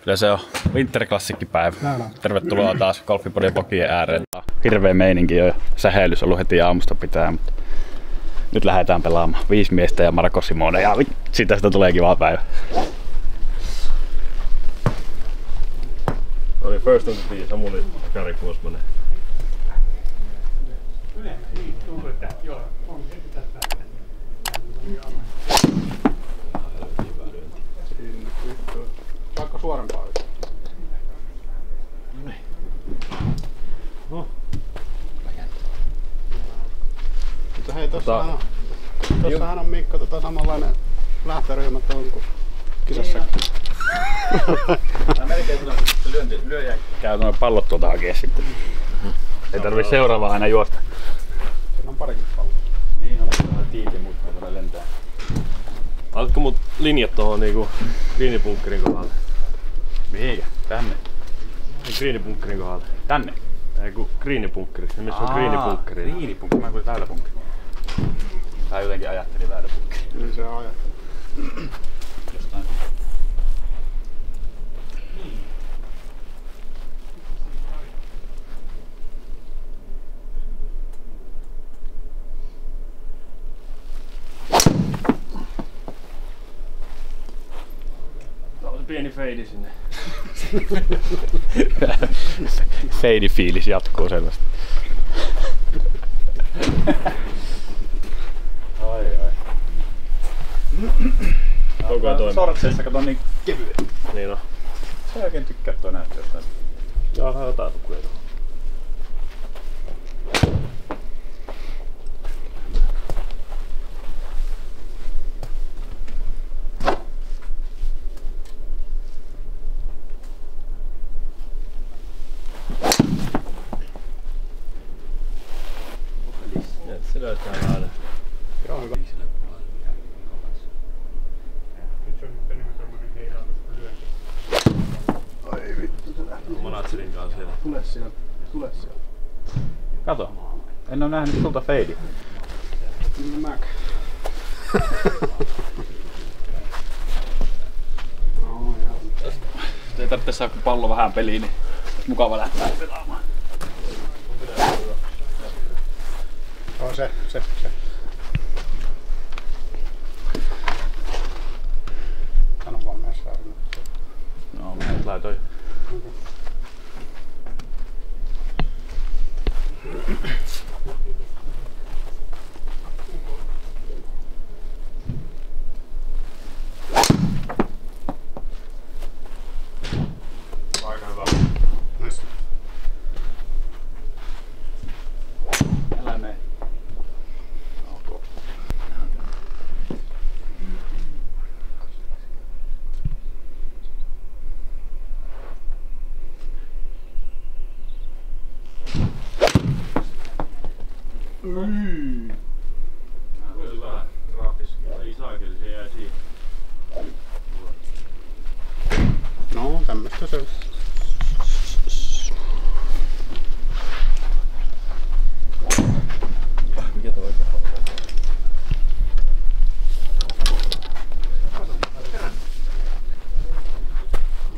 Kyllä se on winterklassikkipäivä. Tervetuloa taas Golfipodin blogien ääreen. Hirveä meininki jo. Sähellys on ollut heti aamusta pitää, mutta nyt lähdetään pelaamaan 5 miestä ja Marko Simone ja vitsi, tästä tulee kiva päivä. Oli first on the tee, Samuli Kari Kuosmanen. Saatko suorempaa yksi? No. Mutta hei, tossahan on Mikko samanlainen lähtöryhmä kuin kisassakin. Melkein lyöjä käy noin pallot tuolta hakea sitten. Ei tarvii seuraavaa aina juosta. Siinä on parikin palloa. Niin on tiiti, mutta tuonne lentää. Haluatko mut linjat tohon niinku Greenibunkkerin kohdalle? Mihinkä? Tänne? Greenibunkkerin kohdalle. Tänne? Ei ku Greenibunkkeri. Se missä on Greenibunkkeri. Greenibunkkeri, mä kuulin väyläbunkkeri. Tai jotenkin ajattelin väyläbunkkeri. Niin se on ajattelu. Jostain. Pieni feidi sinne. Feidifiilis jatkuu selvästi. Ai. Koko ajan toimii. Sortseissa kato niin kevyet. Niin on. Sä oikein tykkää toi näyttö jostain. Jaha, jotain tukkuja tuohon. Se löytää aina. Joo, hyvä. Nyt se on nyt enemmän tommonen heilautus kuin lyönti. Ai vittu, se lähti. Manatserin kanssa siellä. Tule sieltä. Kato. En oo nähnyt sulta feidi. Minä mäkä. Ei tarvitse saada pallo vähän peliin, niin mukava lähteä pelaamaan. Joo, se. Sano vaan mennä saarina. No, mä nyt laitoin. Aika hyvä. Nice. Älä mene. Ok. Kyllä vähän raffis. Ei saakeli, se jää siihen. No, tämmöstä se on. Mikä toi oikein on?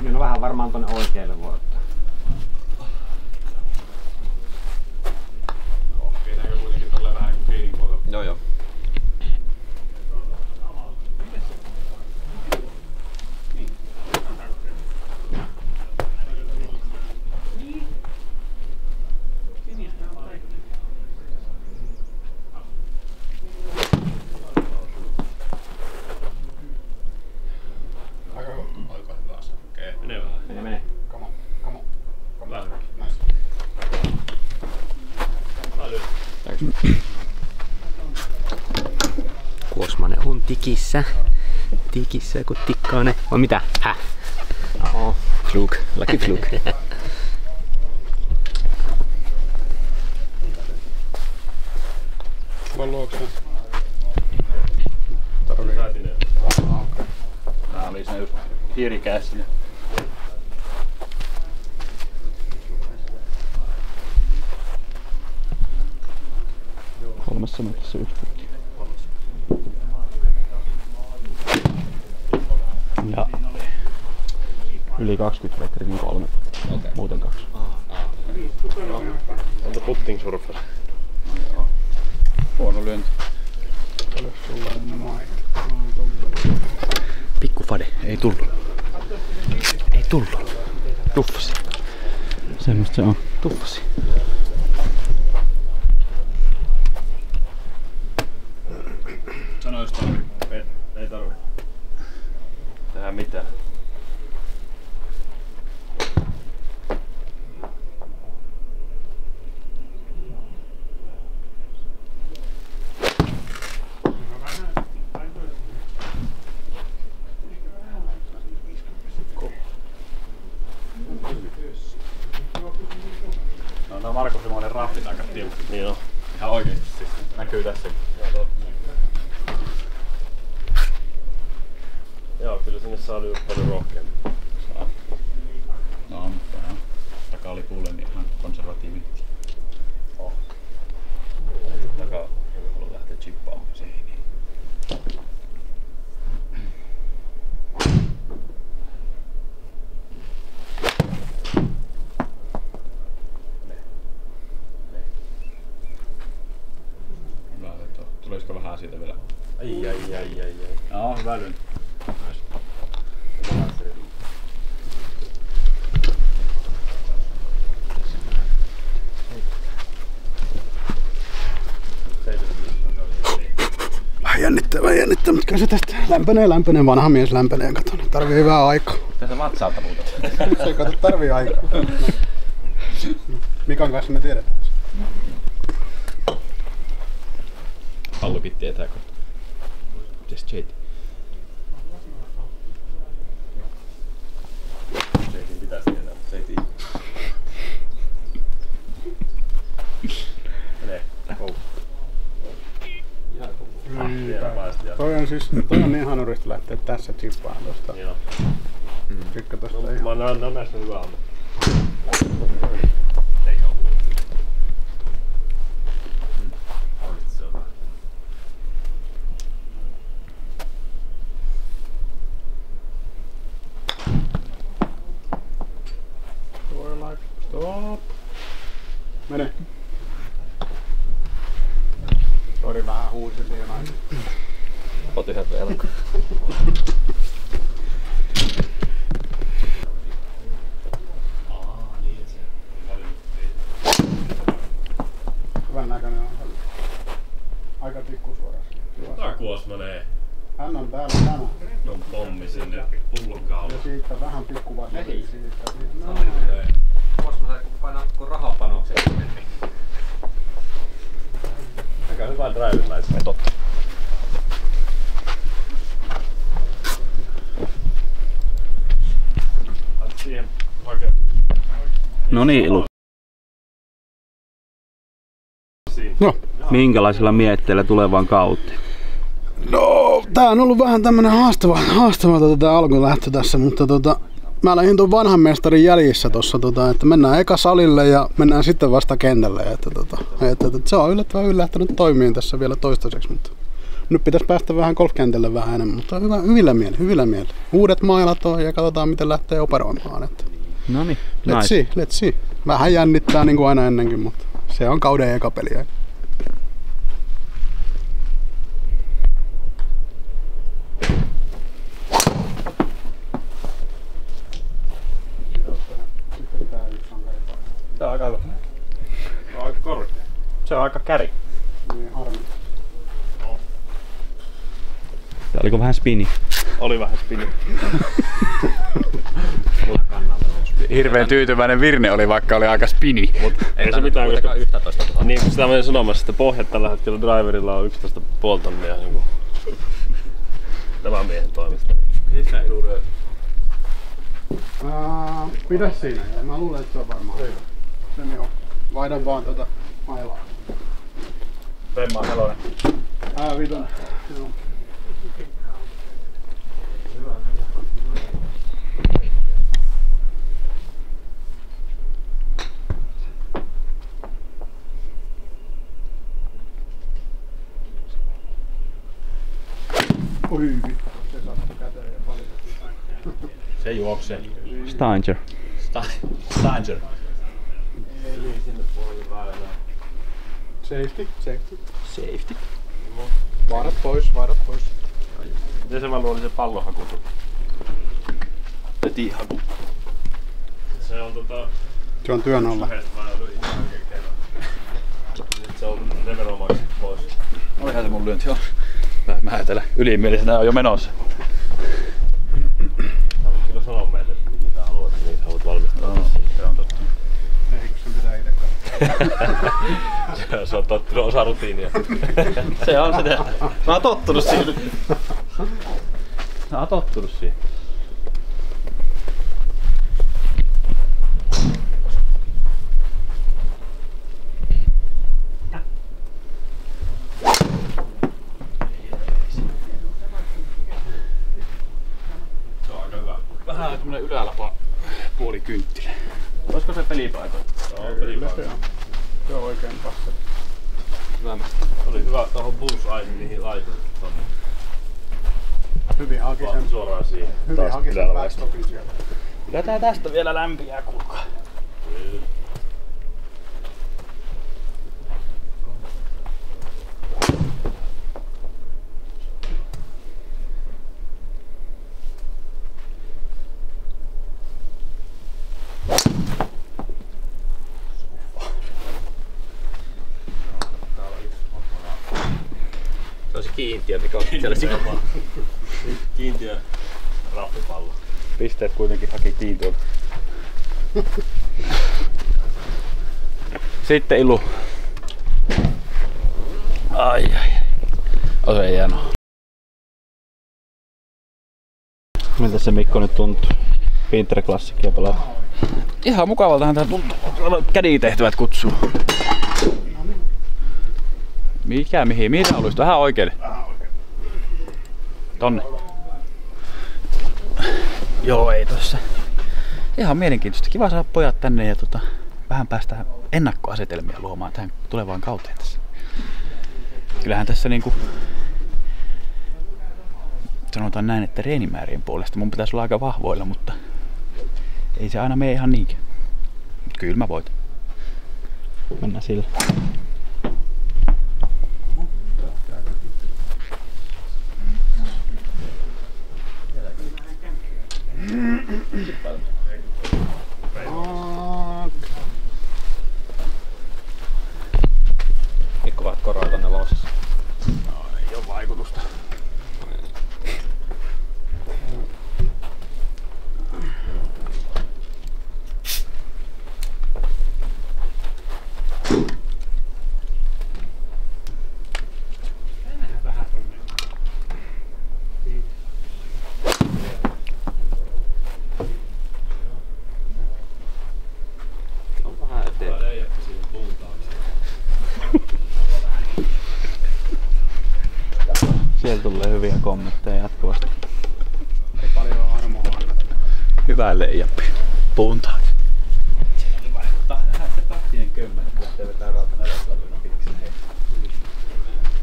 Niin no vähän varmaan tonne oikealle voi ottaa. Pitääkö kuitenkin tolleen vähän niinku fiilin puolella? Joo. Aika hyvä se. Okei. Menee vähän. Mene. Come on. Vähän. Nice. Kuosmanen on tikissä. Tikissä kun tikkaane. Vai mitä? Häh? Oo. Fluke. Lucky fluke. Vaan luokse. Säätinen. Tää oli se hiirikäs sinne. Kolmessa metrissä yhtä. Ja yli 20 metriä, niin 3. Okei. Muuten 2. Onko putting surfer? Huono lyönti. Pikku fade. Ei tullut. Ei tullut. Tuffasi. Semmosta se on. Tuffasi. Sano jos tarvii. Ei tarvii. Tehdään mitään. No Marko semmoinen raftit aika tiukka. Niin on. Ihan oikeesti siis. Näkyy tässä. Joo, kyllä sinne saa lyödä paljon rohkeammin. Saa. No mutta ihan takalipuulle niin ihan konservatiivi. Oh. Takaa, joka haluaa lähteä chippaamaan. Se ei niin. Hyvä veto. Tulisiko vähän siitä vielä? Ai. Joo, hyvä lyönti. Vähän jännittää, mutta kyllä se tästä lämpenee, vanha mies lämpenee, kato, niin tarvii hyvää aikaa. Tässä vatsalta muuta. Se kato, tarvii aikaa. Mikan kanssa me tiedetään. Pallukin tietää kohta. Mites Jade? Sekin pitäis tietää, mutta se ei tiedä. Menee. Kou. Vielä päästiä. Toi on niin hanurista lähteä tässä chippaan tosta. Niin on. Tykkä tosta No, ihan. mä oon näistä hyvää ammu. Stop. Mene. Sori, vähän huusin liian aikaa. Ot yhden vielä. Hyvän näköinen on. Aika tikkusuora. Takuos menee. Hän on täällä tänään. On pommi sinne pullonkaula. Ja siitä vähän pikkuvasta siitä. No. Vois mä saada painaa kun rahapanoksen. Aika hyvä driverläis. Ei totta. Laitat siihen oikein. No niin, Ilu. No. Minkälaisilla mietteillä tulevaan kauteen? No, tää on ollut vähän tämmönen haastava tää alkulähtö tässä, mutta mä lähdin tuon vanhan mestarin jäljissä tossa, että mennään eka salille ja mennään sitten vasta kentälle, että se on yllättänyt toimiin tässä vielä toistaiseksi, mutta nyt pitäisi päästä vähän golfkentälle vähän enemmän, mutta hyvillä mielin. Uudet mailat on ja katsotaan miten lähtee operoimaan, että No niin, let's see. Vähän jännittää niin kuin aina ennenkin, mutta se on kauden eka peli. Se on aika hyvä. On aika korkea. Se on aika käri. Niin harmi. Tää oliko vähän spini? Oli vähän spinni. Hirveen tyytyväinen Virne oli, vaikka oli aika spini. Ei se mitään, koska 11 000. niin kuin sitä meni sanomassa, että pohjat tällä hetkellä driverilla on 11,5 tonnia niin tämän miehen toimesta. Mihin sä Ilu lyöt? Pidä siinä, ja mä luulen, että se on varmaan hyvä. Sen joo. Vaihdan vaan mailaa. Vemmaa nelonen. Vitonen. Joo. Oi vittu, se sattui käteen ja paljon. Se juoksee. Stanger. Stanger. Eli sinne puolelle väylään. Safety. Safety. Vaarat pois. Miten se valuu oli se pallonhaku? Se tiihaku. Se on Se on työn alla. yhdestä väylä ihan oikein kerran. Nyt se on nimenomaan pois. Olihan se mun lyönti on. Mä täällä ylimielisenä on jo menossa. Haluat kyllä sanoa meille, että mihin sä haluat, niin sä haluat valmistaa. Se on totta. Eikö sen pitää itse katsoa? Se on tottunut osa rutiinia. Se on sitä. Mä oon tottunut siihen. Mä oon tottunut siihen. Se on aika hyvä. Vähän tämmönen ylälapa puoli kynttilä. Olisiko se pelipaikoilla? Joo, pelipaikka. Se on oikein passa. Oli hyvä tuohon bullseye, mihin laitettu tonne. Hyvin haki sen. Suoraan siihen. Hyvin haki sen backstopin sieltä. Kyllä tää tästä vielä lämpiää kuulkaa. Se on se kiintiö, mikä on siellä sikapallo. Kiintiö rappipallo. Pisteet kuitenkin haki kiintiöllä. Sitten Ilu. Ai. On se hienoa. Miltä se Mikko nyt tuntuu? Pinterklassikkia pelaa. Ihan mukavaltahan tää tuntuu. Käditehtävät kutsuu. Mihin tää olisi? Vähän oikein. Tonne. Joo, ei tossa. Ihan mielenkiintoista. Kiva saada pojat tänne ja vähän päästään ennakkoasetelmia luomaan tähän tulevaan kauteen tässä. Kyllähän tässä niinku sanotaan näin, että reenimäärien puolesta mun pitäisi olla aika vahvoilla, mutta ei se aina mene ihan niinkään. Mut kyllä mä voitan. Mennään sillä. Mikko vaat koroa tonne lossassa. No, ei oo vaikutusta. Siellä tulee hyviä kommentteja jatkuvasti. Ei paljon armoa anneta. Hyvä leijappi. Puun taakse. Tahtinen kömmenen, kun lähtee vetää rauta 400 pitkin.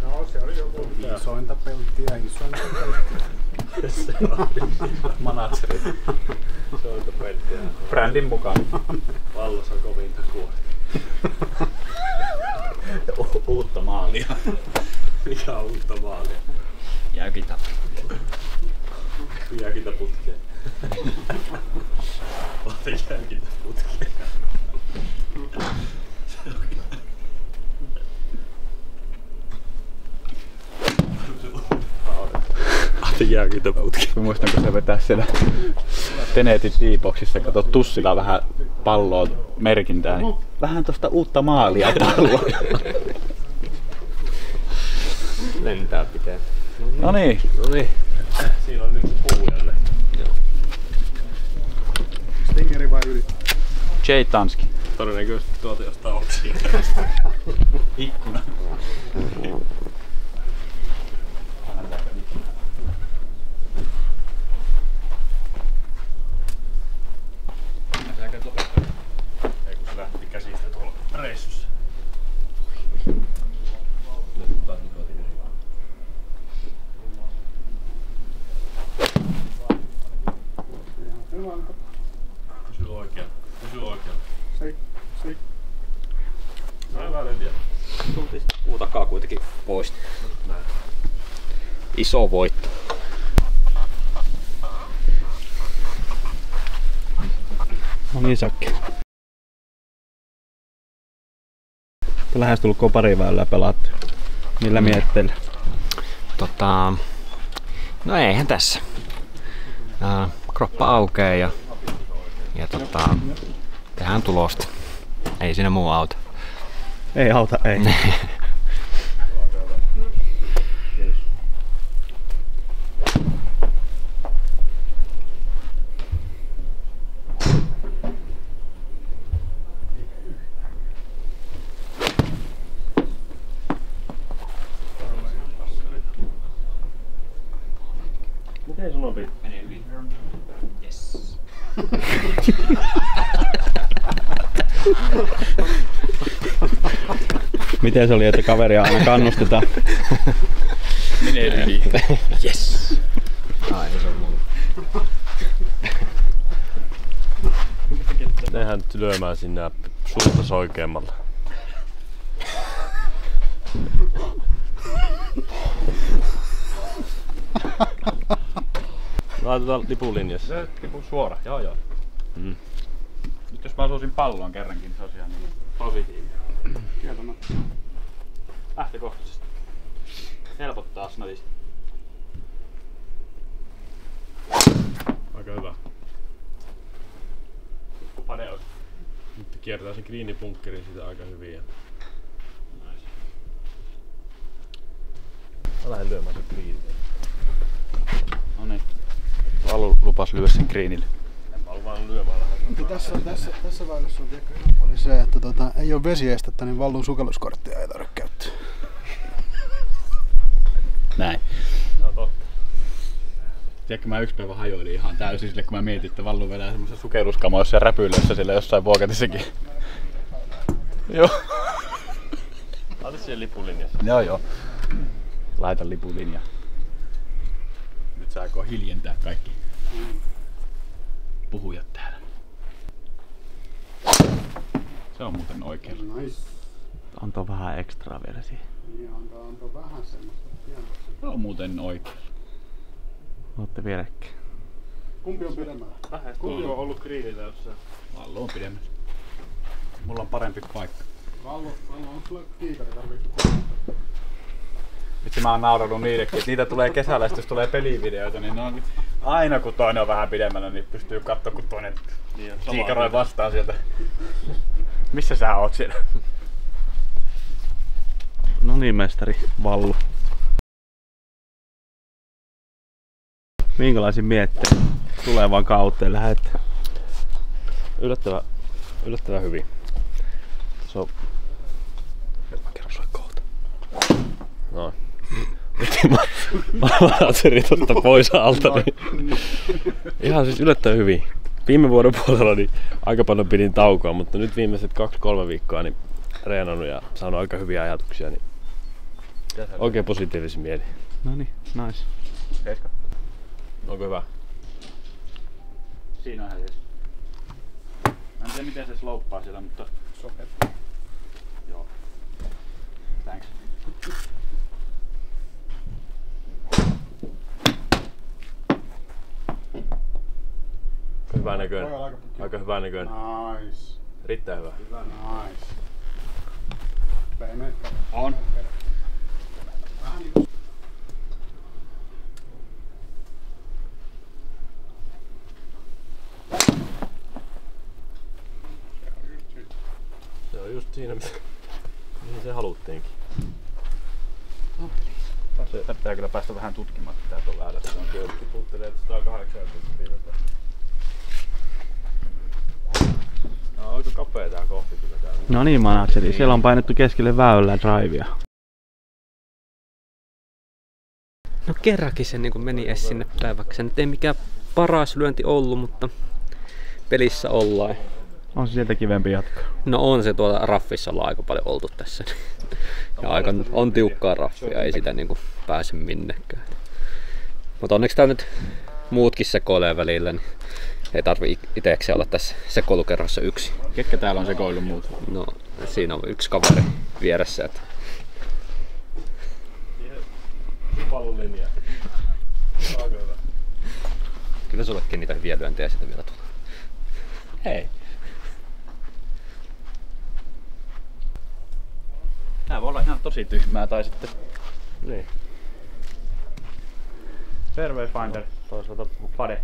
No se oli joku isointa peltiä. Manatseri. Soita peltiä. Brändin mukaan. Vallossa on kovinta kuori. Uutta maalia. Mikä on uutta maalia? Jäkitä. Jäkitä putkeen. Ota jäkitä putkeen. Jäkitä putkeen. Mä muistan, kun se vetää siellä Tenetin D-boxissa, kato tussilla vähän palloa merkintää, niin vähän tosta uutta maalia palloa. Lentää pitää. No niin. Siinä on nyt puu jälleen. Stingeri vai yli? J. Tanski. Todennäköisesti tuolta jostain oksiin. Ikkuna. Ei kun se lähti käsistä tuolla reissussa. Puu takaa kuitenkin pois. Iso voitto. No niin, Sakki. Lähestulkoon pari väylää pelattu. Millä mietteillä? No eihän tässä. Kroppa aukeaa ja tehdään tulosta. Ei siinä muu auta. Ei auta, ei. Miten sun opi? Menee yli. Yes. Miten se oli, että kaveria aina kannustetaan? Menee yli. Yes. Ai, se on mulla. Tehdään nyt lyömään sinne suuntas oikeammalla. Laitetaan lipulinjassa. Se tipuu suora, joo. Nyt jos mä osuisin palloon kerrankin, niin se olisi ihan niin positiivinen. Kieltämättä. Lähtökohtaisesti. Helpottaa snadisti. Aika hyvä. Kupane on. Nyt kiertää se greenibunkkerin sitä aika hyvin. Ja... Mä lähden lyömään sen greeniin. No niin. Valu lupas lyödä sen greenille. En mä ollut vaan lyömään Tässä väylässä on oli se, että ei ole vesiestettä, niin Vallun sukelluskorttia ei tarvitse käyttää. Näin. Se on totta. Tiedätkö, mä yksi päivä hajoilin ihan täysin sille, kun mä mietin, että Vallu vedää semmoisen sukelluskamoissa ja räpylössä sillä jossain vuokatissakin. Joo. Laita siihen lipulinjassa. Joo. Laita lipulinja. Nyt sä aikoo hiljentää kaikki puhujat täällä. Se on muuten oikein. Nice. Antoi vähän ekstraa vielä siihen. Niin, antoi vähän semmoista pientä. Se on muuten oikein. Ootte vierekkäin. Kumpi on pidemmällä? Kumpi on ollut greenillä jossain? Vallu on pidemmässä. Mulla on parempi paikka. Vallu, on sulla kiikari, tarvitsetko? Vitsi, mä oon nauranut niillekin, että niitä tulee kesällä, jos tulee pelivideoita, niin ne on aina kun toinen on vähän pidemmällä, niin pystyy katsoa, kun toinen kiikaroi vastaan sieltä. Missä sä oot siellä? No niin, mestari Vallu. Minkälaisin miettein tulevaan kauteen lähette? Yllättävän hyvin. Se on... Mä kerron sulle kohta. Noin. Mä ajattelin tosta pois alta. Niin. Ihan siis yllättävän hyvin. Viime vuoden puolella niin aika paljon pidin taukoa, mutta nyt viimeiset 2-3 viikkoa niin treenannut ja saanut aika hyviä ajatuksia. Niin oikein positiivisin mieli. Noniin, nice. 7. Onko hyvä? Siinä on ihan jees. Mä en tiedä miten se slopaa siellä, mutta... Soket. Joo. Thanks. Hyvä näköinen. Aika hyvä näköinen. Nice. Riittää hyvä. Nice. Pehmeet. On. Vähän niinku... Se on just siinä, mihin se haluttiinkin. Se pitää kyllä päästä vähän tutkimaan tätä tuolla äällä. Se on kyllä tiputtelee 180 piirrettä. No aika kapea tää kohti kyllä täällä. No niin, manageri. Siellä on painettu keskelle väylää drivea. No kerrankin se niin meni edes sinne päin, vaikka se nyt ei mikään paras lyönti ollut, mutta pelissä ollaan. On se sieltä kivempi jatkaa. No on se tuolla raffissa ollaan aika paljon oltu tässä. Ja aika on tiukkaa raffia, ei sitä niin pääse minnekään. Mutta onneksi tää nyt muutkin sekoilee välillä, niin ei tarvi itsekseen olla tässä sekoilukerhossa yksi. Ketkä täällä on sekoillut muut? No siinä on yksi kaveri vieressä. Että Sitten sullekin niitä hyviä lyöntejä sitten vielä tulee. Hei. Tää voi olla ihan tosi tyhmää tai sitten... Niin. Fairway Finder. Toisaalta Pade.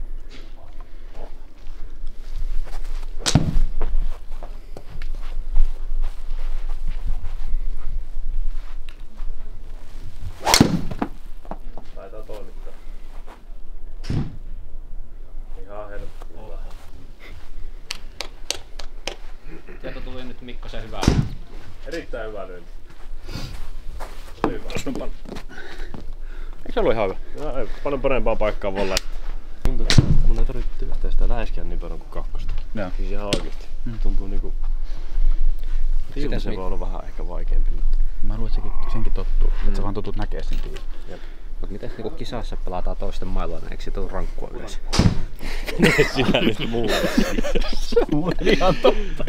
taitaa toimittaa. Ihan helppoa. Sieltä tuli nyt Mikkosen hyvää. Erittäin hyvä lyönti. Tuossa on paljon. Eikö se ollut ihan hyvä? No, ei, paljon parempaa paikkaa voi laittaa. Tuntuu, että mun ei tarvitse työstää sitä läheskään niin paljon kuin kakkosta. Joo. Siis ihan oikeesti. Tuntuu niinku... Ilta se voi olla vähän ehkä vaikeampi. Mä luulen, että senkin tottuu. Että sä vaan totut näkee sen tiiin. Mut miten niinku kisassa pelataan toisten mailla, eikö siitä ole rankkua yleensä? Sinä nyt muulla. Mulla on ihan totta.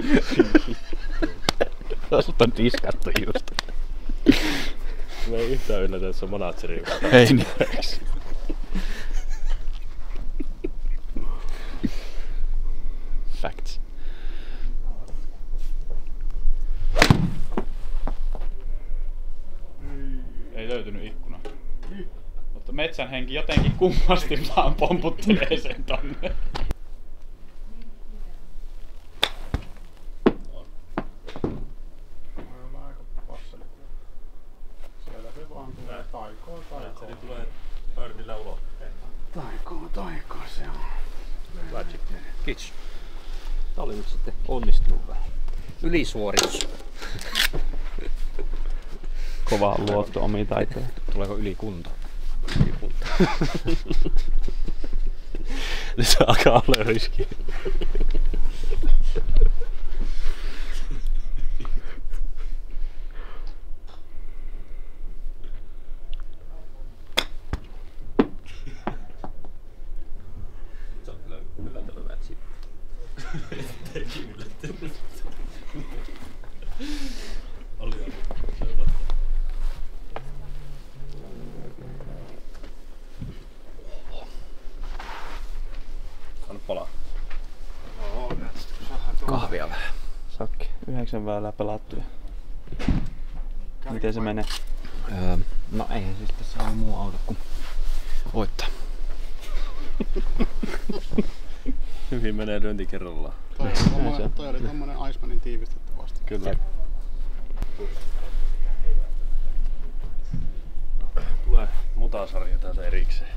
Sut on diskattu just. Me ei yhtään yllätä, että se on manageri. Ei niin. Facts. Ei löytynyt ikkuna. Mutta metsän henki jotenkin kummasti vaan pomputtelee sen tonne. Se tulee pördillä ulos. Taikoo se on. Magic. Kiitos. Tää oli nyt sitten onnistunut vähän. Ylisuoritus. Kova luotto omiin taitoihin. Tuleeko ylikunto? Ylikunto. Se alkaa olla riski. Anna palaa. Kahvia vähän. Sakki. 9 väylää pelattuja. Miten se menee? No ei siis tässä ole muu auto kuin voittaa. Hyvin menee lyönti kerrallaan. Toi oli tommonen Icemanin tiivistetty vasta. Kyllä. Tulee mutasarja täältä erikseen.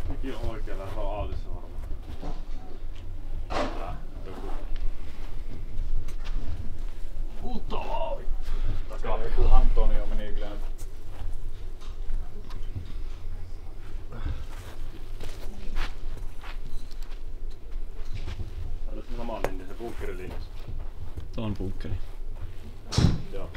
Sekin on oikealla, se on autissa varmaan. Putoaa! Takaa joku Antonio meni kyllä. Täällä on sama linja, se bunkkerilinja. Se on bunkkeri. Joo.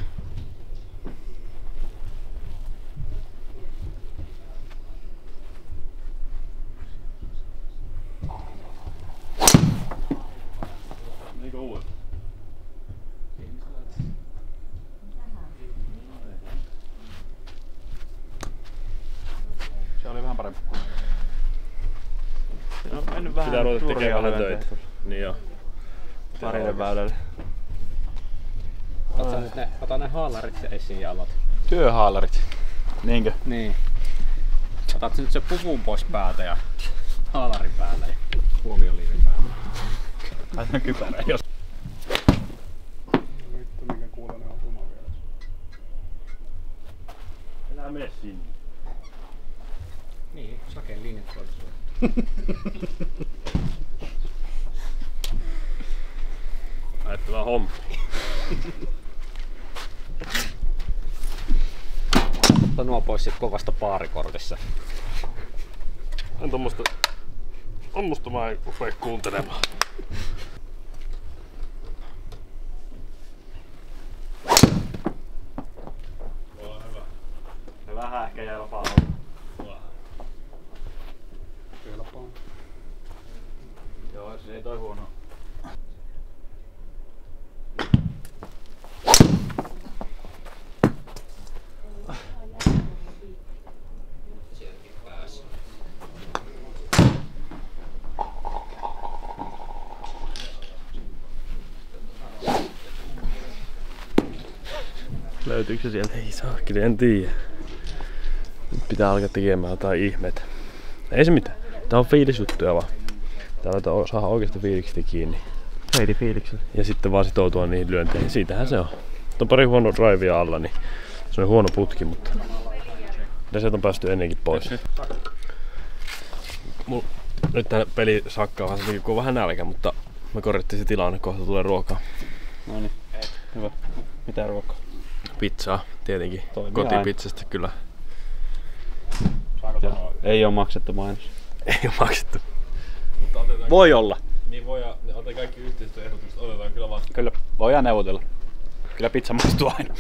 Menikö uudestaan? Se oli vähän parempi. On mennyt vähän Pitää ruveta tekemään vähän lyöntejä töitä. Niin joo. parille väylälle. Ota ne haalarit esiin ja alat. Työhaalarit. Niinkö? Niin. Otat nyt se puvun pois päältä ja haalarin päällä ja huomioliivin päällä. Laitan kypärä jos. Vittu mikä kuulonen on tuma vielä. Enää mene sinne. Niin, sakeen linjat tuolta sulle. Ajattelaa homma. Ota nuo pois sit kovasta paarikortissa. En tommosta mä en rupea kuuntelemaan. Vähän ehkä kelpaa. Kelpaa. Joo, se ei toi huono. Löytyykö se sieltä? Ei saakeli, en tiedä. Nyt pitää alkaa tekemään jotain ihmeitä. Ei se mitään. Tää on fiilisjuttuja vaan. Täällä saa oikeasti fiiliksistä kiinni. Heidi fiiliksellä. Ja sitten vaan sitoutua niihin lyönteihin. Siitähän se on. On pari huonoa drivea alla, niin se on huono putki, mutta reset on päästy ennenkin pois. Nyt tää peli sakkaa vähän, kun on vähän nälkä, mutta me korjattiin se tilanne, kohta tulee ruokaa. No niin, hyvä. Mitä ruokaa? Pizzaa, tietenkin. Toimii Kotipizzasta kyllä. Ei oo maksettu mainos. Ei oo maksettu. Voi olla. Niin voi, otetaan kaikki yhteistyöehdotukset, otetaan kyllä vastaan. Kyllä, voidaan neuvotella. Kyllä pizza maistuu aina.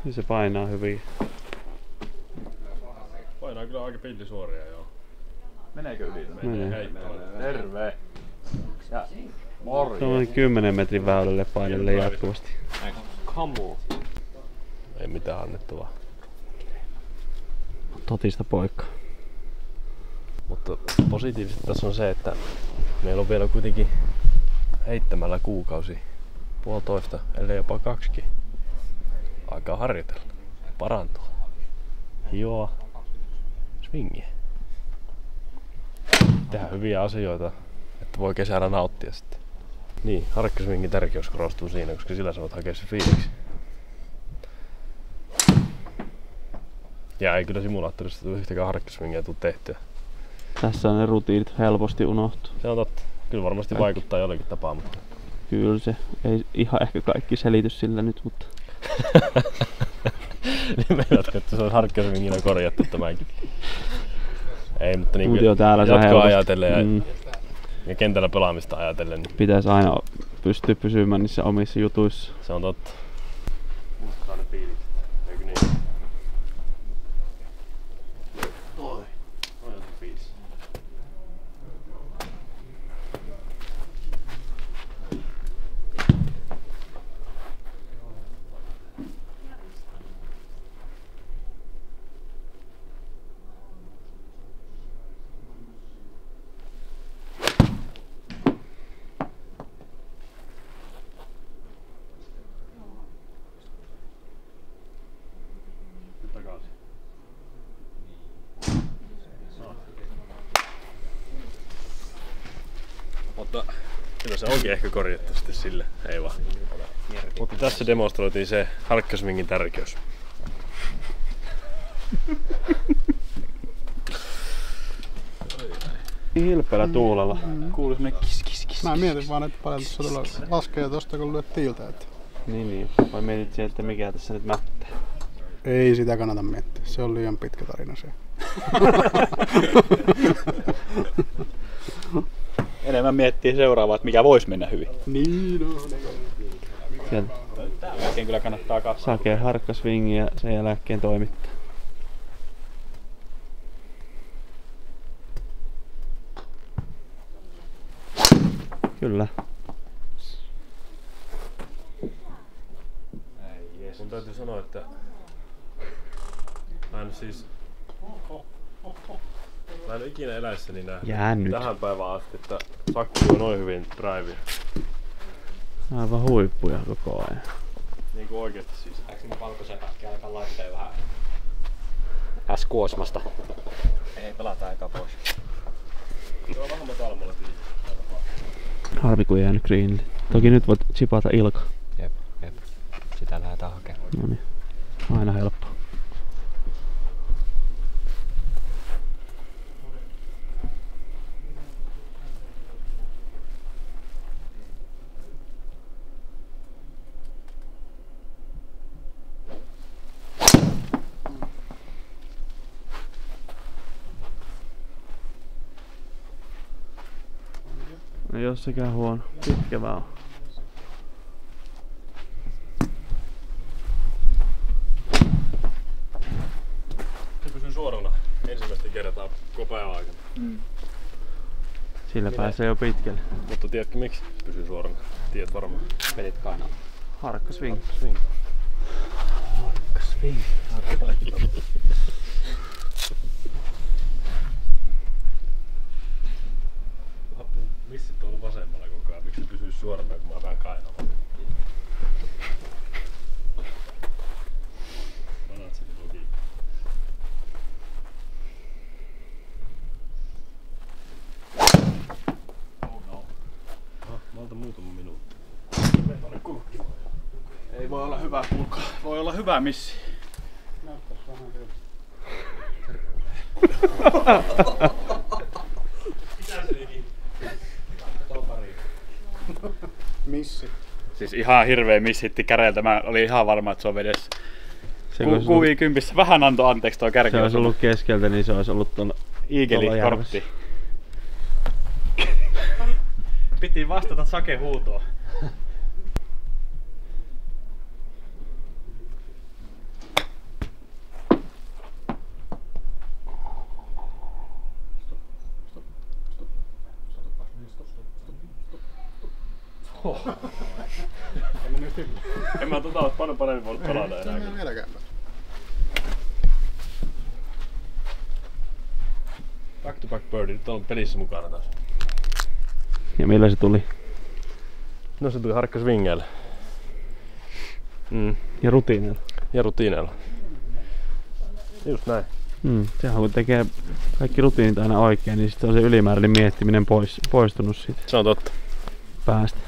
Niin se painaa hyvin. Painaa kyllä aika pillisuoria, joo. Meneekö yli? Menee. Heittämällä. Terve. Ja morjens. Tuollainen 10 metrin väylälle painelle jatkuvasti. Kamu. Ei mitään annettavaa. Totista poikka. Mutta positiivista tässä on se, että meillä on vielä kuitenkin heittämällä kuukausi, puolitoista, ellei jopa 2. Aikaa harjoitella, parantua, hioa, swingiä. Tehdä hyviä asioita, että voi kesällä nauttia sitten. Niin, harkkaswingin tärkeys korostuu siinä, koska sillä sä voit hakea se fiiliksi. Ja ei kyllä simulaattorista tule yhtäkään harkkaswingia tuu tehtyä. Tässä ne rutiinit helposti unohtuu. Se on totta. Kyllä varmasti vaikuttaa jollakin tapaa, mutta... Kyllä se. Ei ihan ehkä kaikki selity sillä nyt, mutta... Niin meidätkö, että se on harkkaswinginä korjattu tämänkin. Ei, mutta niin Mut täällä jatkoa ajatellen ja kentällä pelaamista ajatellen. Niin pitäisi aina pystyä pysymään niissä omissa jutuissa. se on totta. Muistaa ne fiilikset, eikö niin? Toi on se fiilis. Takaisin. Mutta kyllä se onkin ehkä korjattu sitten sille, ei vaan. Mutta tässä demonstroitiin se harkkaswingin tärkeys. Hilpeällä tuulella. Kuuluu semmonen kis. Mä mietin vaan, että paljon tuossa tulla laskee tosta kun lyöt tiiltä. Että... Niin. Vai mietit sieltä, että mikä tässä nyt mättää? Ei sitä kannata miettiä. Se on liian pitkä tarina se. Enemmän miettii seuraavaa, että mikä voisi mennä hyvin. Niin on. Sieltä Tämän jälkeen kyllä kannattaa katsoa. sakee harkkaswingi ja sen jälkeen toimittaa. Kyllä. Mun täytyy sanoa, että mä en siis... Mä en ole ikinä eläissäni nähnyt tähän päivään asti, että sakki on noin hyvin drivea. Aivan huippuja koko ajan. Niinku oikeesti siis. Lähdekö me valkosepäkkiä alkaa laittaa vähän S-kuosmasta? Ei, pelataan eka pois. Se on vähän matalmalla tiiä. Harvi kun ei jäänyt greenille. Toki nyt voit chipata Ilka. Jep. Sitä lähdetään hakemaan. Noniin. Aina helppo. Ei oo sekään huono. Pitkä vaan. Sillä pääsee jo pitkälle. Mutta tiedätkö miksi pysyy suorana? Tiedät varmaan. Vedit kainaa. Harkka swing. Missit on ollut vasemmalla koko ajan. Miksi se pysyy suorana, kun mä vähän kainamaan? Anat sen logiikka. Oh no. Mä otan muutama minuutti. Ei voi olla hyvä kulka. Voi olla hyvä missi. Missi. Siis ihan hirveä missitti käreiltä. Mä olin ihan varma, että se on vedessä. Kuvii kympissä. Vähän antoi anteeksi tuo kärki. Se olisi ollut keskeltä, niin se olisi ollut tuolla Iigeli-kortti. Piti vastata Sake huutoon. En mä tota ois paljon paremmin voinut pelata enää. Back to back birdie, nyt on pelissä mukana taas. Ja millä se tuli? No se tuli harkka swingeillä. Ja rutiineilla. Ja rutiineilla. Just näin. Sehän kun tekee kaikki rutiinit aina oikein, niin sitten on se ylimääräinen miettiminen poistunut siitä Se on totta. päästä.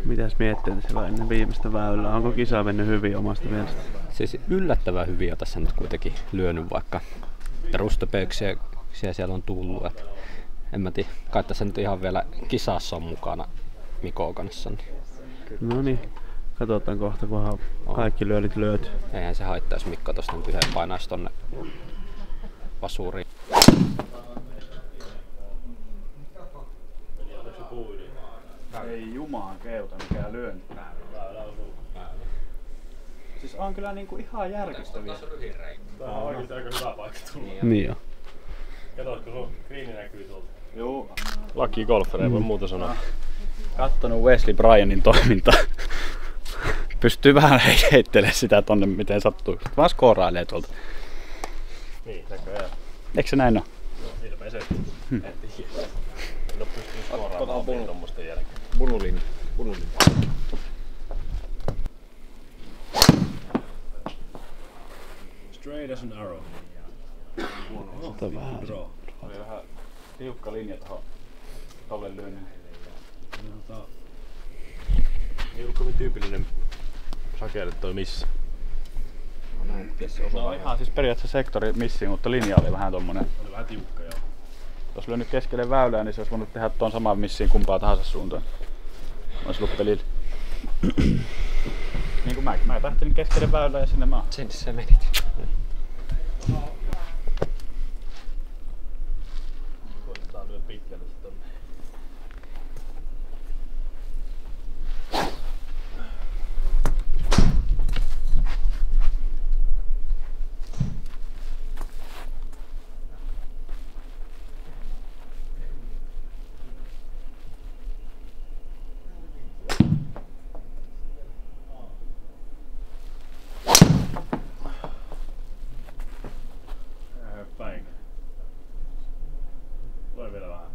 Mitäs mietteitä siellä on ennen viimeistä väylää? Onko kisa mennyt hyvin omasta mielestä? Siis yllättävän hyviä tässä nyt kuitenkin lyönyt, vaikka rustepöyksiä siellä on tullut. Et en mä tiedä, kai tässä nyt ihan vielä kisassa on mukana Mikon kanssa. No niin, katsotaan kohta kunhan kaikki lyönnit lyöty. Eihän se haittaa, jos Mikko tosta nyt yhden painaisi tonne vasuriin. Ei jumaan keuta mikään lyönti. Siis on kyllä niinku ihan järkyttäviä. Tää on oikeesti aika hyvä paikka tulla. Niin jo. Katotko sun greeni näkyy tuolta? Joo. Lucky golfer, ei voi muuta sanoa. Kattonut Wesley Bryanin toimintaa. Pystyy vähän heittelemään sitä tonne miten sattuu. Sitten vaan skoorailee tuolta. Niin, näköjään. Eikö se näin oo? Niitä se. En tiedä. En oo pystynyt skooraamaan tommosten jälkeen. Bunulin. Straight as an arrow. Oli vähän tiukka linja tolle lyönnille. Ei ollut kovin tyypillinen Sakelle toi missä. No ihan siis periaatteessa sektori missiin, mutta linja oli vähän tommonen. Oli vähän tiukka joo. Jos lyönyt keskelle väylää, niin se olisi voinut tehdä tuon saman missiin kumpaa tahansa suuntaan. Ois ollut pelillä. Niin kuin mäkin. Mä tähtelin keskelle väylää ja sinne maa. Sinne sä menit. Koitetaan lyödä pitkälle sit tonne. Bang. Tulee vielä vähän.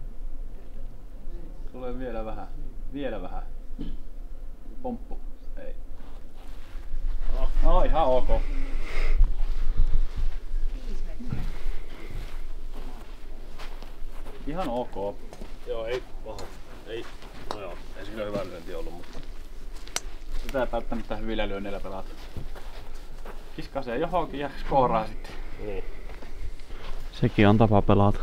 Tulee vielä vähän. Vielä vähän. Pomppu. Ei. No ihan ok. Ihan ok. Joo, ei paha. Ei. No joo, ei se kyllä hyvä lyönti ollut, mutta Sitä ei välttämättä hyvillä lyönneillä pelata. Kiskasee johonkin ja skooraa sitten. niin. Sekin on tapa pelata.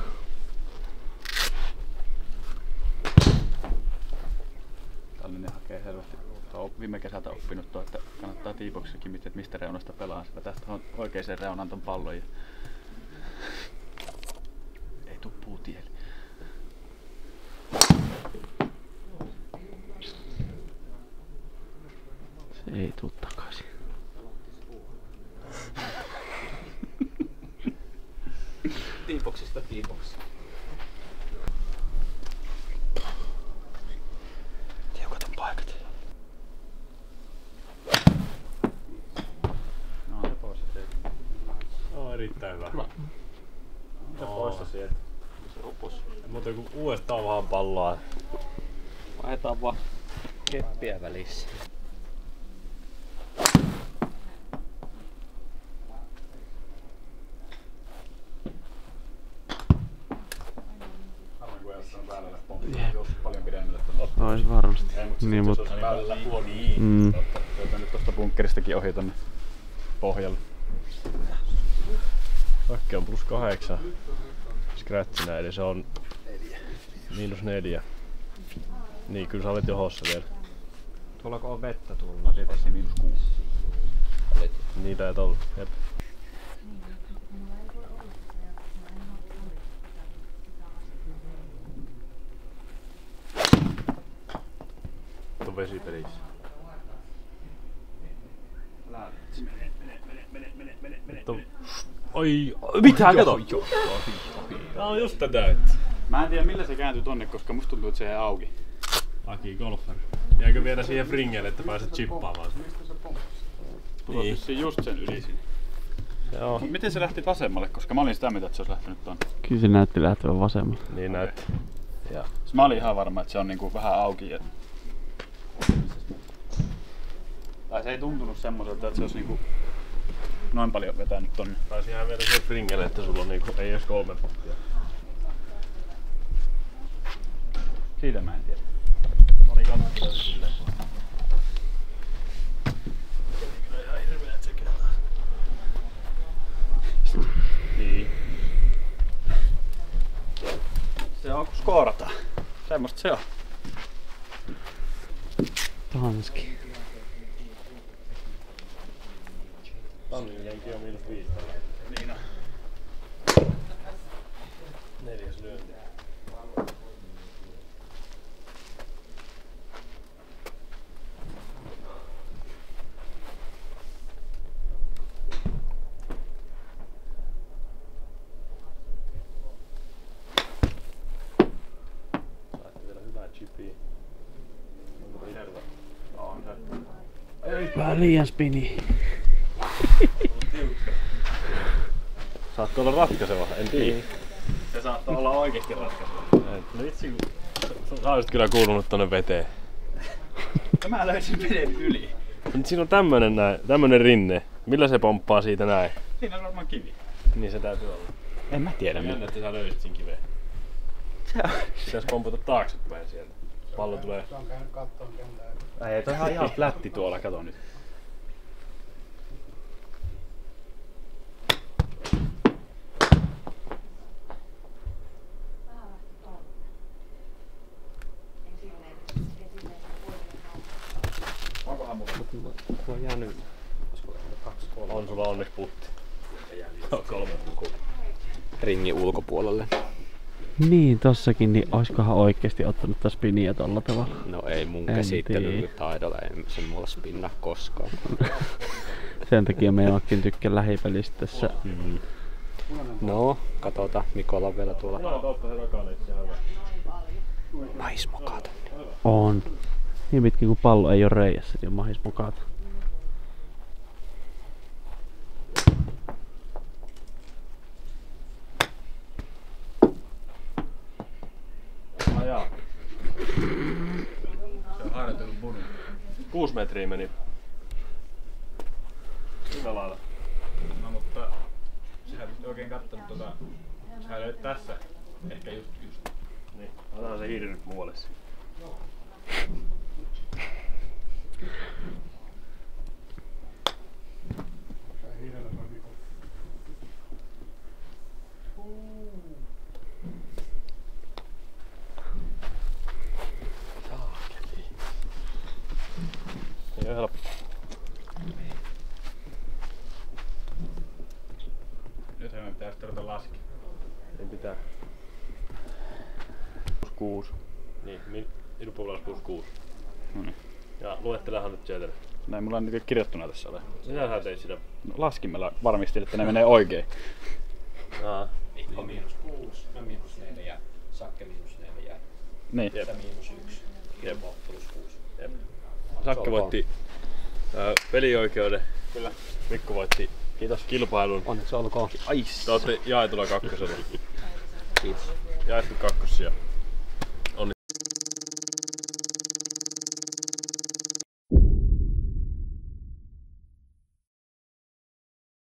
Tällainen hakee selvästi. On viime kesältä oppinut tuo, että kannattaa tiiboksessakin miettiä, että mistä reunasta pelaa. Sillä tästä on oikeeseen reunaan ton pallon ja ei tuu puutielle. Se ei tuu takaisin. Tiipoksista tiipoksi. Erittäin hyvä. Mitä poista sieltä? Mutta kun uudestaan vähän palloa. Vaihdetaan vaan keppiä välissä. Paljon pidemmälle. Ois varmasti. Niin, mutta se on väylällä niin. Joten nyt tosta bunkkeristakin ohi tonne pohjalle. Kaikki on +8. Scratchinä, eli se on -4. Niin, kyllä sä olet johossa vielä. Tuollako on vettä tuolla? Lasitessa -6. Niitä et ollut. Jep. On vesipelissä. Oi, mitä kato? Tää on just tätä. Mä en tiedä millä se kääntyy tonne, koska musta tuntuu, että se ei auki. Aki golfer. Jäikö vielä siihen fringelle, että pääset chippaamaan sen? Putosi vissiin just sen yli sinne. Joo. Miten se lähti vasemmalle, koska mä olin sitä mieltä, että se olisi lähtenyt tonne. Kyllä se näytti lähtevän vasemmalle. Niin näytti. Ja. Mä olin ihan varma, että se on niinku vähän auki. Tai se ei tuntunut semmoiselta, että se olisi niinku noin paljon vetänyt tonne. Taisi ihan vielä siihen fringelle, että sulla on niinku, ei edes 3 pottia. Siitä mä en tiedä. Mä olin katsonut silleen. Ihan hirveä tsekeä taas. Niin. Se on kun skoorataan. Semmosta se on. Tanski. Tanninenkin on -5 tällä. Niin on. 4. lyönti. Saitte vielä hyvää chipiä. Onko hirveä? On se. Vähän liian spini. Saatko olla ratkaiseva? En tiedä. Se saattaa olla oikeesti ratkaiseva. No vitsi, sä olisit kyllä kuulunut tonne veteen. Mä löysin veden yli. Nyt siinä on tämmönen rinne. Millä se pomppaa siitä näin? Siinä on varmaan kivi. Niin se täytyy olla. En mä tiedä. Jännä, että sä löysit siinä kiveen. Pitäis pompata taaksepäin sieltä. Pallo tulee. Ei, toi on ihan flätti tuolla, kato nyt. Onkohan mulla? Mulla on jäänyt 2-3. On sulla onneksi putti. 3 pukua. ringin ulkopuolelle. Niin, tossakin, niin oiskohan oikeesti ottanut taas spiniä tolla tavalla? No ei mun käsittelytaidolla, ei se mulla spinnaa koskaan. Sen takia meidänkin tykkää lähipelistä tässä. No, katsotaan. Mikolla on vielä tuolla. Joo, totta se takana itse hyvä. Maismokata. On. Niin pitkin kuin pallo ei oo reijässä, niin on mahis mukata. Ajaa. Se on harjoitellut bunun. 6 metriä meni. Millä lailla? No mutta sehän nyt oikein kattonut sehän löit tässä ehkä just. Niin, otetaan se hiiri nyt muualle. Ei oo helppo. Nythän me pitäisi ruveta laskemaan. Ei pitää. 6. Niin, idupuolella on +6. Ja luettelehan nyt sieltä. Näin mulla on niitä kirjattuna tässä ole. Mitä sä teit sitä? No, laskimella varmistin, että ne menee oikein. Mikko -6, mä -4, Sakke -4, Niin. sä -1, Kimmo +6. Sakke voitti pelioikeuden. Kyllä. Mikko voitti Kiitos kilpailun. Onneksi olkoon. Te olette jaetulla kakkosella. Kiitos. Jaettu kakkosia.